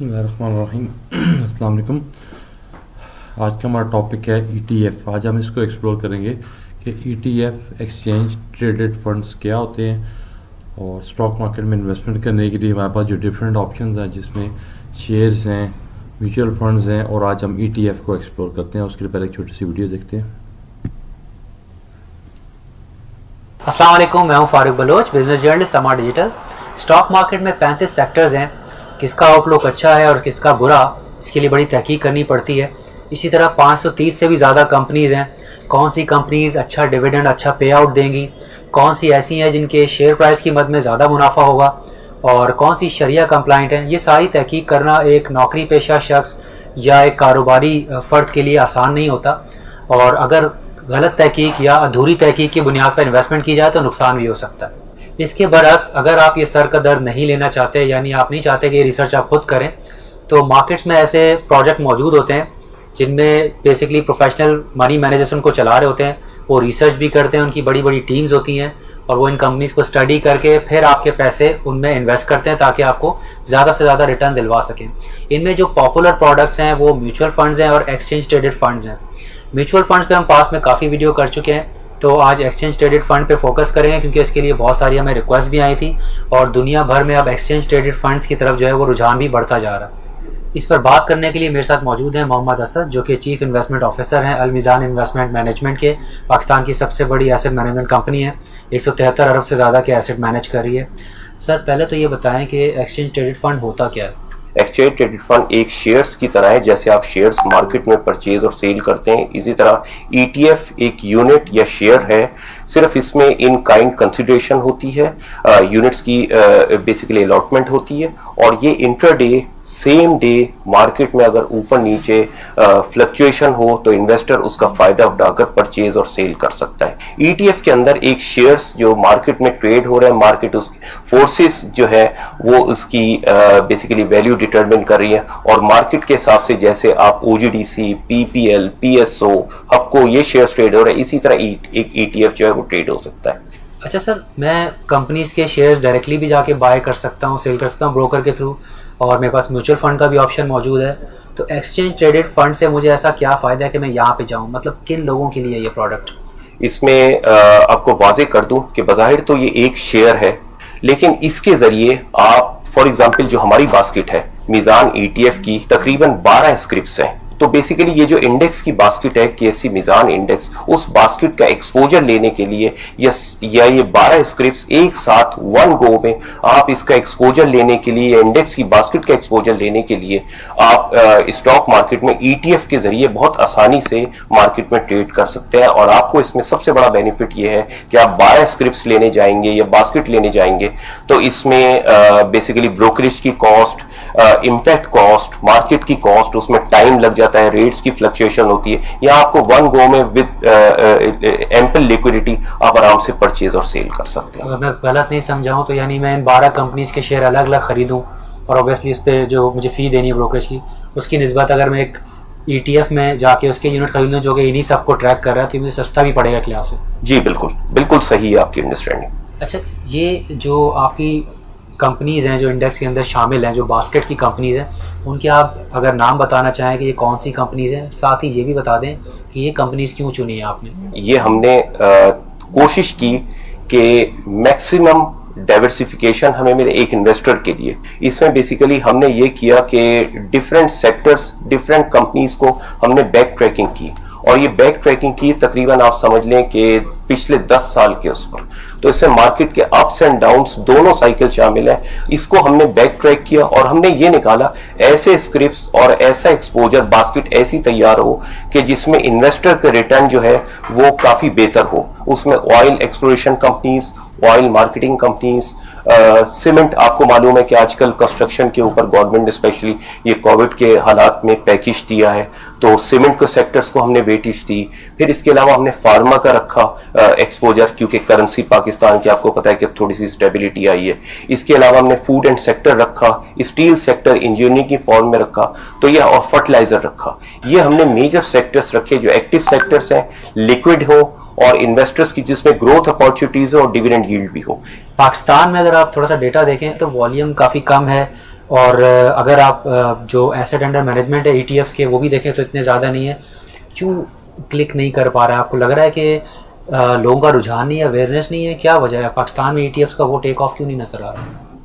बिस्मिल्लाहिर्रहमानिर्रहीम। अस्सलाम वालेकुम। आज का हमारा टॉपिक है ETF। आज हम इसको एक्सप्लोर करेंगे कि ETF एक्सचेंज ट्रेडेड फंड्स क्या होते हैं और स्टॉक मार्केट में इन्वेस्टमेंट करने के लिए हमारे पास जो डिफरेंट ऑप्शंस हैं जिसमें शेयर्स हैं, म्यूचुअल फंड्स हैं, और आज हम ETF को एक्सप्लोर करते हैं। उसके लिए पहले एक छोटी सी वीडियो देखते हैं। अस्सलाम वालेकुम, मैं हूं फारूक बलोच, बिजनेस जर्नलिस्ट समा डिजिटल। स्टॉक मार्केट में 35 सेक्टर्स हैं। किसका आउटलुक अच्छा है और किसका बुरा, इसके लिए बड़ी तहकीक करनी पड़ती है। इसी तरह 530 से भी ज़्यादा कंपनीज़ हैं। कौन सी कंपनीज़ अच्छा डिविडेंड, अच्छा पे आउट देंगी, कौन सी ऐसी हैं जिनके शेयर प्राइस की मद में ज़्यादा मुनाफा होगा, और कौन सी शरिया कंप्लाइंट हैं, ये सारी तहकीक करना एक नौकरी पेशा शख्स या एक कारोबारी फ़र्द के लिए आसान नहीं होता। और अगर गलत तहकीक या अधूरी तहकीक की बुनियाद पर इन्वेस्टमेंट की जाए तो नुकसान भी हो सकता है। इसके बरअक्स अगर आप ये सर का दर्द नहीं लेना चाहते, यानी आप नहीं चाहते कि ये रिसर्च आप खुद करें, तो मार्केट्स में ऐसे प्रोजेक्ट मौजूद होते हैं जिनमें बेसिकली प्रोफेशनल मनी मैनेजर्स उनको चला रहे होते हैं। वो रिसर्च भी करते हैं, उनकी बड़ी बड़ी टीम्स होती हैं और वो इन कंपनीज़ को स्टडी करके फिर आपके पैसे उनमें इन्वेस्ट करते हैं ताकि आपको ज़्यादा से ज़्यादा रिटर्न दिलवा सकें। इनमें जो पॉपुलर प्रोडक्ट्स हैं वो म्यूचुअल फंड्स हैं और एक्सचेंज ट्रेडेड फंड्स हैं। म्यूचुअल फंड्स पे हम पास में काफ़ी वीडियो कर चुके हैं, तो आज एक्सचेंज ट्रेडेड फंड पे फोकस करेंगे क्योंकि इसके लिए बहुत सारी हमें रिक्वेस्ट भी आई थी और दुनिया भर में अब एक्सचेंज ट्रेडेड फंड्स की तरफ जो है वो रुझान भी बढ़ता जा रहा है। इस पर बात करने के लिए मेरे साथ मौजूद हैं मोहम्मद असद, जो कि चीफ इन्वेस्टमेंट ऑफिसर हैं अलमीज़ान इन्वेस्टमेंट मैनेजमेंट के। पाकिस्तान की सबसे बड़ी एसेट मैनेजमेंट कंपनी है, 173 अरब से ज़्यादा के एसेट मैनेज कर रही है। सर, पहले तो ये बताएं कि एक्सचेंज ट्रेडेड फंड होता क्या है? एक्सचेंज ट्रेडेड फंड एक शेयर्स की तरह है। जैसे आप शेयर्स मार्केट में परचेज और सेल करते हैं, इसी तरह ETF एक यूनिट या शेयर है। सिर्फ इसमें इन काइंड कंसिडरेशन होती है, यूनिट्स की बेसिकली अलॉटमेंट होती है, और ये इंट्राडे सेम डे मार्केट में अगर ऊपर नीचे फ्लक्चुएशन हो तो इन्वेस्टर उसका फायदा उठाकर परचेज और सेल कर सकता है। ETF के अंदर एक शेयर्स जो मार्केट में ट्रेड हो रहा है, मार्केट उसकी फोर्सेस जो है वो उसकी बेसिकली वैल्यू डिटरमिन कर रही है, और मार्केट के हिसाब से जैसे आप OGDC, PPL, PSO, हपको ये शेयर्स ट्रेड हो रहे हैं, इसी तरह एक ETF जो है वो ट्रेड हो सकता है। अच्छा सर, मैं कंपनीज के शेयर्स डायरेक्टली भी जाके बाय कर सकता हूँ, सेल कर सकता हूँ ब्रोकर के थ्रू, और मेरे पास म्यूचुअल फंड का भी ऑप्शन मौजूद है। तो एक्सचेंज ट्रेडेड फंड से मुझे ऐसा क्या फ़ायदा है कि मैं यहाँ पे जाऊँ? मतलब किन लोगों के लिए ये प्रोडक्ट? इसमें आपको वाजे कर दूं कि बज़ाहिर तो ये एक शेयर है, लेकिन इसके ज़रिए आप फॉर एग्जांपल जो हमारी बास्केट है मीज़ान ETF की, तकरीबन 12 स्क्रिप्ट्स हैं। तो बेसिकली ये जो इंडेक्स की बास्केट है KSE मीज़ान इंडेक्स, उस बास्केट का एक्सपोजर लेने के लिए या ये 12 स्क्रिप्ट्स एक साथ वन गो में आप इसका एक्सपोजर लेने के लिए, इंडेक्स की बास्केट का एक्सपोजर लेने के लिए आप स्टॉक मार्केट में ETF के जरिए बहुत आसानी से मार्केट में ट्रेड कर सकते हैं। और आपको इसमें सबसे बड़ा बेनिफिट ये है कि आप 12 स्क्रिप्ट्स लेने जाएंगे या बास्केट लेने जाएंगे तो इसमें बेसिकली ब्रोकरेज की कॉस्ट, इम्पैक्ट कॉस्ट, मार्केट की कॉस्ट, उसमें टाइम लग जाता है, रेट्स की फ्लक्चुएशन होती है। यहाँ आपको वन गो में विद एम्पल लिक्विडिटी आप आराम से परचेज और सेल कर सकते हैं। अगर मैं गलत नहीं समझाऊँ तो यानी मैं इन 12 कंपनीज के शेयर अलग अलग खरीदूँ और ऑब्वियसली इस पर जो मुझे फ़ी देनी है ब्रोकरेज की, उसकी निस्बत अगर मैं एक ETF में जाके उसके यूनिट खरीद लूँ जो कि इन्हीं सबको ट्रैक कर रहा है, तो मुझे सस्ता भी पड़ेगा क्लास से। जी बिल्कुल, बिल्कुल सही है आपकी अंडरस्टैंडिंग। अच्छा, ये जो आपकी कंपनीज़ हैं जो इंडेक्स के अंदर शामिल हैं, जो बास्केट की कंपनीज़ हैं, उनके आप अगर नाम बताना चाहें कि ये कौन सी कंपनीज़ हैं, साथ ही ये भी बता दें कि ये कंपनीज़ क्यों चुनी है आपने? ये हमने कोशिश की कि मैक्सिमम डाइवर्सिफिकेशन हमें मेरे एक इन्वेस्टर के लिए। इसमें बेसिकली हमने ये किया कि डिफरेंट सेक्टर्स, डिफरेंट कंपनीज को हमने बैक ट्रैकिंग की, और ये बैक ट्रैकिंग की तकरीबन आप समझ लें कि पिछले 10 साल के उस पर। तो इससे मार्केट के अप्स एंड डाउन्स दोनों साइकिल शामिल है। इसको हमने बैक ट्रैक किया और हमने ये निकाला ऐसे स्क्रिप्ट्स और ऐसा एक्सपोजर बास्केट ऐसी तैयार हो कि जिसमें इन्वेस्टर का रिटर्न जो है वो काफी बेहतर हो। उसमें oil exploration companies, oil marketing companies, cement, आपको मालूम है कि आजकल कंस्ट्रक्शन के ऊपर गवर्नमेंट ने स्पेशली ये कोविड के हालात में पैकेज दिया है, तो सीमेंट के सेक्टर्स को हमने वेटेज दी। फिर इसके अलावा हमने फार्मा का रखा एक्सपोजर, क्योंकि करेंसी पाकिस्तान की आपको पता है कि थोड़ी सी स्टेबिलिटी आई है। इसके अलावा हमने फूड एंड सेक्टर रखा, स्टील सेक्टर इंजीनियरिंग की फॉर्म में रखा, तो यह और फर्टिलाइजर रखा। ये हमने मेजर सेक्टर्स रखे जो एक्टिव सेक्टर्स हैं, लिक्विड हो और इन्वेस्टर्स की जिसमें ग्रोथ अपॉर्चुनिटीज हो और डिविडेंड यील्ड भी हो। पाकिस्तान में अगर आप थोड़ा सा डेटा देखें तो वॉल्यूम काफ़ी कम है और अगर आप जो एसेट अंडर मैनेजमेंट है ETFs के वो भी देखें तो इतने ज़्यादा नहीं है, क्यों क्लिक नहीं कर पा रहा है? आपको लग रहा है कि लोगों का रुझान नहीं है, अवेयरनेस नहीं है, क्या वजह है? पाकिस्तान में ETFs का वो टेक ऑफ क्यों नहीं नज़र आ रहा?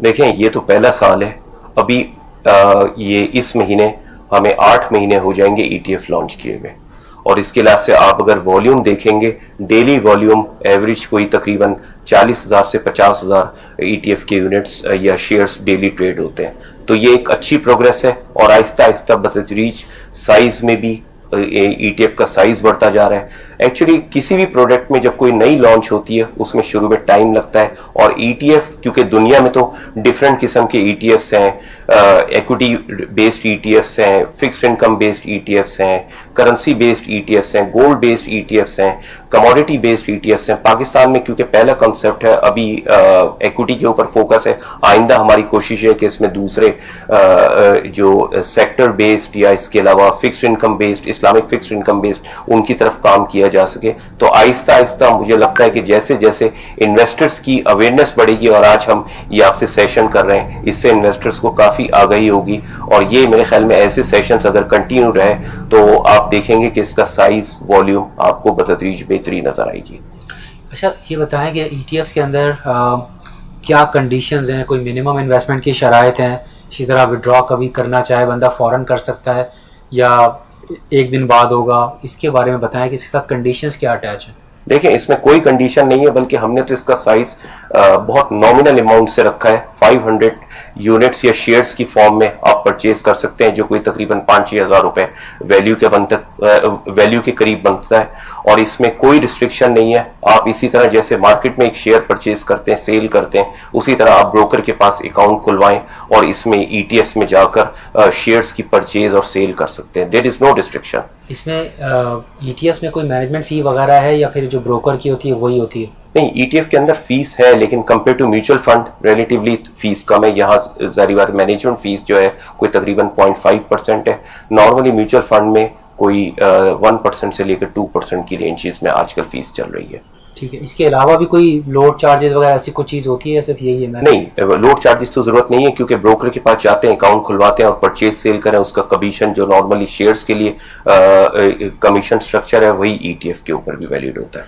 देखें, ये तो पहला साल है अभी। ये इस महीने हमें 8 महीने हो जाएंगे ETF लॉन्च किए हुए, और इसके लिहाज से आप अगर वॉल्यूम देखेंगे, डेली वॉल्यूम एवरेज कोई तकरीबन 40,000 से 50,000 ETF के यूनिट्स या शेयर्स डेली ट्रेड होते हैं। तो ये एक अच्छी प्रोग्रेस है, और आहिस्ता आहिस्ता बतदरीज साइज में भी ETF का साइज बढ़ता जा रहा है। एक्चुअली किसी भी प्रोडक्ट में जब कोई नई लॉन्च होती है उसमें शुरू में टाइम लगता है, और ETF क्योंकि दुनिया में तो डिफरेंट किस्म के ETFs हैं, इक्विटी बेस्ड ETFs हैं, फिक्स्ड इनकम बेस्ड ETFs हैं, करेंसी बेस्ड ETFs हैं, गोल्ड बेस्ड ETFs हैं, कमोडिटी बेस्ड ETFs हैं। पाकिस्तान में क्योंकि पहला कंसेप्ट है, अभी इक्विटी के ऊपर फोकस है। आइंदा हमारी कोशिश है कि इसमें दूसरे जो सेक्टर बेस्ड या इसके अलावा fixed income based, Islamic fixed income based, उनकी तरफ काम किया जा सके। तो आहिस्ता आहिस्ता मुझे लगता है कि जैसे जैसे इन्वेस्टर्स की अवेयरनेस बढ़ेगी, और आज हम ये आपसे सेशन कर रहे हैं, इससे इन्वेस्टर्स को काफी आगाही होगी, और ये मेरे ख्याल में ऐसे सेशंस अगर कंटिन्यू रहे तो आप देखेंगे कि इसका साइज वॉल्यूम आपको बतदरीज बेहतरी नजर आएगी। अच्छा, ये बताएं कि ETFs के अंदर क्या कंडीशंस हैं? कोई मिनिमम इन्वेस्टमेंट की शराइत हैं? इसी तरह विड्रॉ कभी करना चाहे बंदा फ़ौरन कर सकता है या एक दिन बाद होगा? इसके बारे में बताएं कि इसके साथ कंडीशंस क्या अटैच हैं। देखिए, इसमें कोई कंडीशन नहीं है, बल्कि हमने तो इसका साइज बहुत नॉमिनल अमाउंट से रखा है। 500 यूनिट्स या शेयर्स की फॉर्म में आप परचेज कर सकते हैं, जो कोई तकरीबन 5-6 हज़ार रुपए वैल्यू के करीब बनता है, और इसमें कोई रिस्ट्रिक्शन नहीं है। आप इसी तरह जैसे मार्केट में एक शेयर परचेज करते हैं, सेल करते हैं, उसी तरह आप ब्रोकर के पास अकाउंट खुलवाएं और इसमें ETFs में जाकर शेयर्स की परचेज और सेल कर सकते हैं। There is no restriction. इसमें ETFs में कोई मैनेजमेंट फ़ी वगैरह है या फिर जो ब्रोकर की होती है वही होती है? नहीं, ETF के अंदर फीस है, लेकिन compare to mutual fund relatively fees कम है। यहाँ जारी बात मैनेजमेंट फीस जो है कोई तकरीबन 0.5% है। नॉर्मली म्यूचुअल फंड में कोई 1% से लेकर 2% की रेंजेस में आजकल फीस चल रही है। ठीक है, इसके अलावा भी कोई लोड चार्जेस वगैरह ऐसी कोई चीज़ होती है, सिर्फ यही है? नहीं, लोड चार्जेस तो जरूरत नहीं है, क्योंकि ब्रोकर के पास जाते हैं, अकाउंट खुलवाते हैं और परचेज सेल करें, उसका कमीशन जो नॉर्मली शेयर्स के लिए कमीशन स्ट्रक्चर है वही ETF के ऊपर भी वैलिड होता है।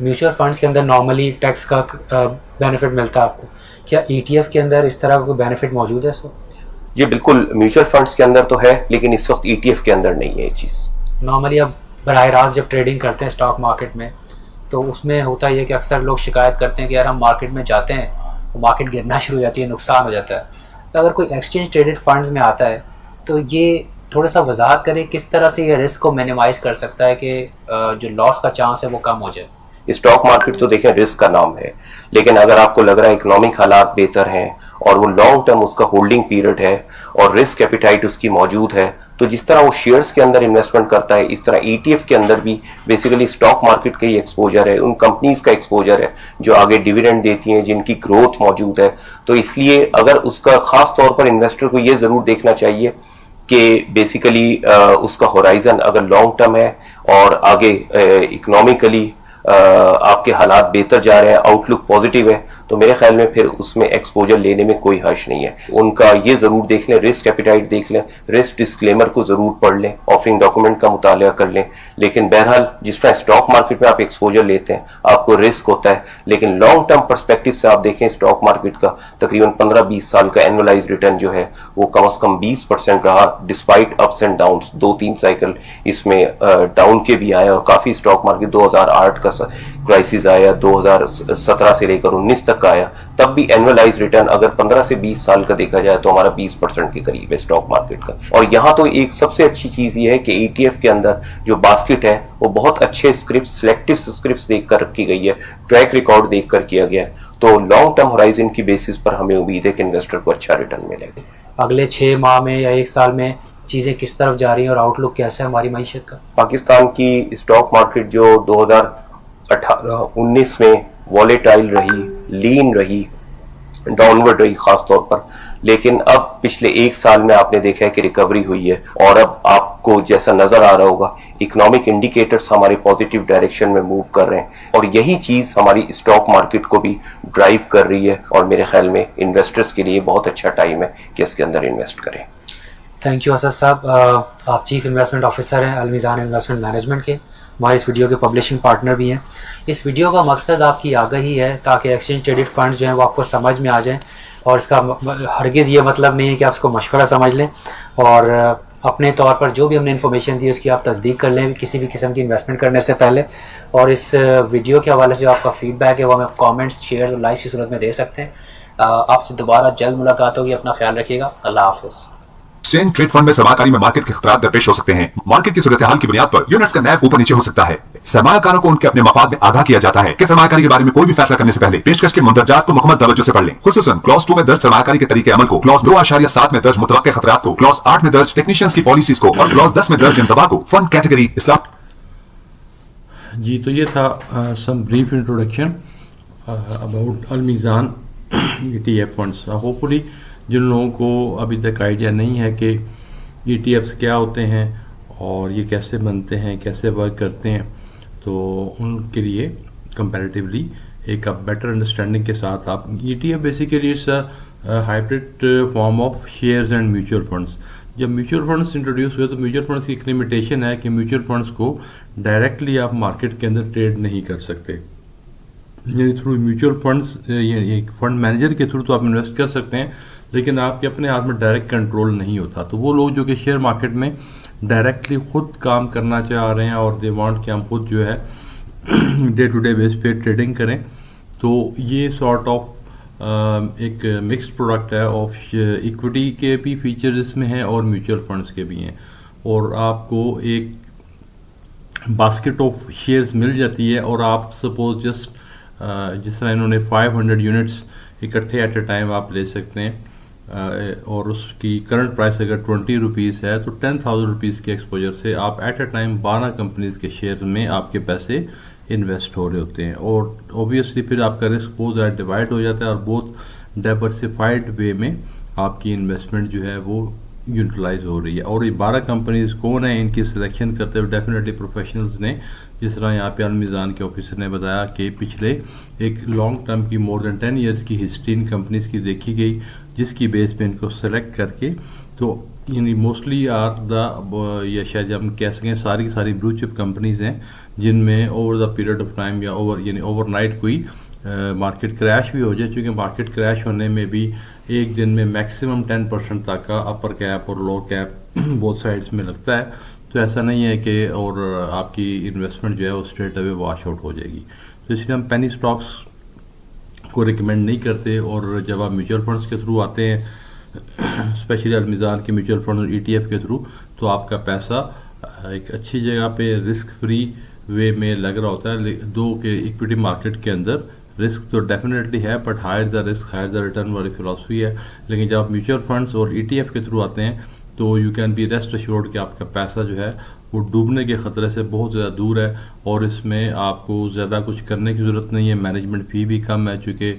म्यूचुअल फंड्स के अंदर नॉर्मली टैक्स का बेनिफिट मिलता है आपको, क्या ETF के अंदर इस तरह का कोई बेनिफिट मौजूद है? सो जी बिल्कुल, म्यूचुअल फंड्स के अंदर तो है, लेकिन इस वक्त ETF के अंदर नहीं है ये चीज़। नॉर्मली अब बराह रास्त जब ट्रेडिंग करते हैं स्टॉक मार्केट में, तो उसमें होता है कि अक्सर लोग शिकायत करते हैं कि यार हम मार्केट में जाते हैं तो मार्केट गिरना शुरू हो जाती है, नुकसान हो जाता है। तो अगर कोई एक्सचेंज ट्रेडेड फंड्स में आता है तो ये थोड़ा सा वजाहत करें किस तरह से ये रिस्क को मिनिमाइज कर सकता है कि जो लॉस का चांस है वो कम हो जाए। स्टॉक मार्केट तो देखें रिस्क का नाम है, लेकिन अगर आपको लग रहा है इकोनॉमिक हालात बेहतर हैं और वो लॉन्ग टर्म उसका होल्डिंग पीरियड है और रिस्क एपिटाइट उसकी मौजूद है, तो जिस तरह वो शेयर्स के अंदर इन्वेस्टमेंट करता है इस तरह ETF के अंदर भी बेसिकली स्टॉक मार्केट का ही एक्सपोजर है, उन कंपनीज का एक्सपोजर है जो आगे डिविडेंड देती हैं, जिनकी ग्रोथ मौजूद है। तो इसलिए अगर उसका खास तौर पर इन्वेस्टर को ये जरूर देखना चाहिए कि बेसिकली उसका होराइजन अगर लॉन्ग टर्म है और आगे इकोनॉमिकली आपके हालात बेहतर जा रहे हैं, आउटलुक पॉजिटिव है, तो मेरे ख्याल में फिर उसमें एक्सपोजर लेने में कोई हर्ष नहीं है। उनका ये जरूर देख लें, रिस्क एपिटाइट देख लें, रिस्क डिस्क्लेमर को जरूर पढ़ लें, ऑफरिंग डॉक्यूमेंट का मुताला कर लें। लेकिन बहरहाल जिस तरह स्टॉक मार्केट में आप एक्सपोजर लेते हैं आपको रिस्क होता है, लेकिन लॉन्ग टर्म परस्पेक्टिव से आप देखें स्टॉक मार्केट का तकरीबन 15-20 साल का एनुअलाइज रिटर्न जो है वो कम से कम 20% रहा, despite ups and down. 2-3 cycle इसमें डाउन के भी आए और काफी स्टॉक मार्केट 2008 का क्राइसिस आया, 2017 से लेकर 19 तक आया, तब भी एनुअलाइज रिटर्न अगर 15 से 20 साल का देखा जाए तो हमारा 20% के करीब है स्टॉक मार्केट का। और यहाँ तो एक सबसे अच्छी चीज ये है कि ETF के अंदर जो बास्केट है वो बहुत अच्छे स्क्रिप्ट, सिलेक्टिव स्क्रिप्ट देखकर रखी गई है, ट्रैक रिकॉर्ड देखकर किया गया है। तो लॉन्ग टर्म होराइजन की बेसिस पर हमें उम्मीद है कि इन्वेस्टर को अच्छा रिटर्न मिलेगा। अगले 6 माह में या 1 साल में चीजें किस तरफ जा रही हैं और आउटलुक कैसा है हमारी मईशत का? पाकिस्तान की स्टॉक मार्केट जो 2018-19 में वॉलेटाइल रही, लीन रही, डाउनवर्ड रही खास तौर पर, लेकिन अब पिछले 1 साल में आपने देखा है कि रिकवरी हुई है और अब आप आपको जैसा नजर आ रहा होगा, इकोनॉमिक इंडिकेटर्स हमारे पॉजिटिव डायरेक्शन में मूव कर रहे हैं और यही चीज हमारी स्टॉक मार्केट को भी ड्राइव कर रही है और मेरे ख्याल में इन्वेस्टर्स के लिए बहुत अच्छा टाइम है कि इसके अंदर इन्वेस्ट करें। थैंक यू असद साहब। आप चीफ इन्वेस्टमेंट ऑफिसर हैं अलमीज़ान इन्वेस्टमेंट मैनेजमेंट के, हमारे इस वीडियो के पब्लिशिंग पार्टनर भी हैं। इस वीडियो का मकसद आपकी आगाही है ताकि एक्सचेंज ट्रेडेड फंड जो हैं वो आपको समझ में आ जाएं, और इसका हरगिज़ ये मतलब नहीं है कि आप इसको मशवरा समझ लें और अपने तौर पर जो भी हमने इन्फॉर्मेशन दी उसकी आप तस्दीक कर लें किसी भी किस्म की इन्वेस्टमेंट करने से पहले। और इस वीडियो के हवाले से जो आपका फीडबैक है वो हमें कमेंट्स, शेयर और लाइक्स की सूरत में दे सकते हैं। आपसे दोबारा जल्द मुलाकात होगी। अपना ख्याल रखिएगा। अल्लाह हाफिज़। एक्सचेंज ट्रेड फंड में सरमाकारी में मार्केट के खतरात दरपेश हो सकते हैं। मार्केट की सूरत हाल की बुनियाद पर यूनिट्स का नैव ऊपर नीचे हो सकता है। सरमाकारों को उनके अपने मफाद में आगाह किया जाता है कि सरमाकारी के बारे में कोई भी फैसला करने से पहले पेशकश के मुंदरजात को मुकम्मल तवज्जो से पढ़ लें। खुसूसन क्लॉज 2 में दर्ज सरमाकारी के तरीके अमल को, क्लॉज 2.7 में दर्ज मुतवक्के खतरात को, क्लॉज 8 में दर्ज टेक्नीशियंस की पॉलिसीज को और क्लॉज 10 में दर्ज इंतबा को फंड कैटेगरी इस्लाम। जी, तो ये था some brief introduction about Al Meezan ETF funds. Hopefully जिन लोगों को अभी तक आइडिया नहीं है कि ETFs क्या होते हैं और ये कैसे बनते हैं, कैसे वर्क करते हैं, तो उनके लिए कंपैरेटिवली एक बेटर अंडरस्टैंडिंग के साथ आप ETF basically it's a hybrid form of shares and mutual funds. जब म्यूचुअल फंड्स इंट्रोड्यूस हुए तो म्यूचुअल फंड्स की एक लिमिटेशन है कि म्यूचुअल फंड्स को डायरेक्टली आप मार्केट के अंदर ट्रेड नहीं कर सकते, यानी थ्रू म्यूचुअल फंड्स एक फंड मैनेजर के थ्रू तो आप इन्वेस्ट कर सकते हैं लेकिन आपके अपने हाथ में डायरेक्ट कंट्रोल नहीं होता। तो वो लोग जो कि शेयर मार्केट में डायरेक्टली खुद काम करना चाह रहे हैं और दे वांट कि हम खुद जो है डे टू डे बेस पे ट्रेडिंग करें, तो ये सॉर्ट ऑफ एक मिक्स्ड प्रोडक्ट है ऑफ इक्विटी के भी फीचर इसमें हैं और म्यूचुअल फंड्स के भी हैं, और आपको एक बास्केट ऑफ शेयर्स मिल जाती है और आप सपोज जस्ट जिस तरह इन्होंने 500 यूनिट्स इकट्ठे एट ए टाइम आप ले सकते हैं और उसकी करंट प्राइस अगर 20 रुपीज़ है तो 10,000 रुपीज़ के एक्सपोजर से आप एट ए टाइम 12 कंपनीज़ के शेयर में आपके पैसे इन्वेस्ट हो रहे होते हैं, और ऑब्वियसली फिर आपका रिस्क बहुत ज़्यादा डिवाइड हो जाता है और बहुत डाइवर्सिफाइड वे में आपकी इन्वेस्टमेंट जो है वो यूटिलाइज हो रही है। और ये 12 कंपनीज कौन है, इनकी सिलेक्शन करते हुए डेफिनेटली प्रोफेशनल्स ने, जिस तरह यहाँ पे अलमीज़ान के ऑफिसर ने बताया कि पिछले एक लॉन्ग टर्म की मोर देन 10 ईयर्स की हिस्ट्री इन कंपनीज़ की देखी गई, जिसकी बेस पे इनको सेलेक्ट करके, तो यानी मोस्टली आर द या शायद हम कह सकें सारी सारी ब्लू चिप कंपनीज़ हैं जिनमें over the period of time या यानी ओवरनाइट कोई मार्केट क्रैश भी हो जाए, क्योंकि मार्केट क्रैश होने में भी एक दिन में मैक्सिमम 10% तक का अपर कैप और लोअर कैप बोथ साइड्स में लगता है। तो ऐसा नहीं है कि और आपकी इन्वेस्टमेंट जो है वो स्ट्रेट अवे वॉश आउट हो जाएगी। तो इसलिए हम पेनी स्टॉक्स को रिकमेंड नहीं करते, और जब आप म्यूचुअल फंड्स के थ्रू आते हैं स्पेशली अलमीज़ान के म्यूचुअल फंड और ETF के थ्रू, तो आपका पैसा एक अच्छी जगह पे रिस्क फ्री वे में लग रहा होता है। दो के इक्विटी मार्केट के अंदर रिस्क तो डेफिनेटली है, but higher the risk higher the return वाली फिलॉसफी है। लेकिन जब आप म्यूचुअल फंड्स और ETF के थ्रू आते हैं तो you can be rest assured कि आपका पैसा जो है वो डूबने के ख़तरे से बहुत ज़्यादा दूर है, और इसमें आपको ज़्यादा कुछ करने की ज़रूरत नहीं है। मैनेजमेंट फ़ी भी कम है, चूँकि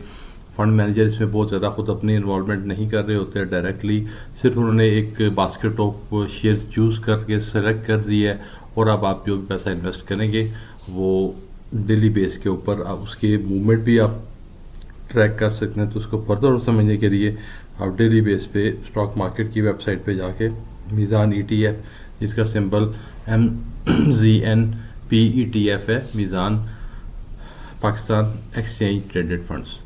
फ़ंड मैनेजर इसमें बहुत ज़्यादा खुद अपनी इन्वॉल्वमेंट नहीं कर रहे होते हैं डायरेक्टली, सिर्फ उन्होंने एक बास्केट ऑफ शेयर्स चूज़ करके सेलेक्ट कर दी है, और अब आप जो भी पैसा इन्वेस्ट करेंगे वो डेली बेस के ऊपर आप उसके मूवमेंट भी आप ट्रैक कर सकते हैं। तो उसको फर्दर समझने के लिए आप डेली बेस पे स्टॉक मार्केट की वेबसाइट पे जाके मीज़ान ETF, जिसका सिंबल MZNP ETF है, मीज़ान पाकिस्तान एक्सचेंज ट्रेडेड फंड्स।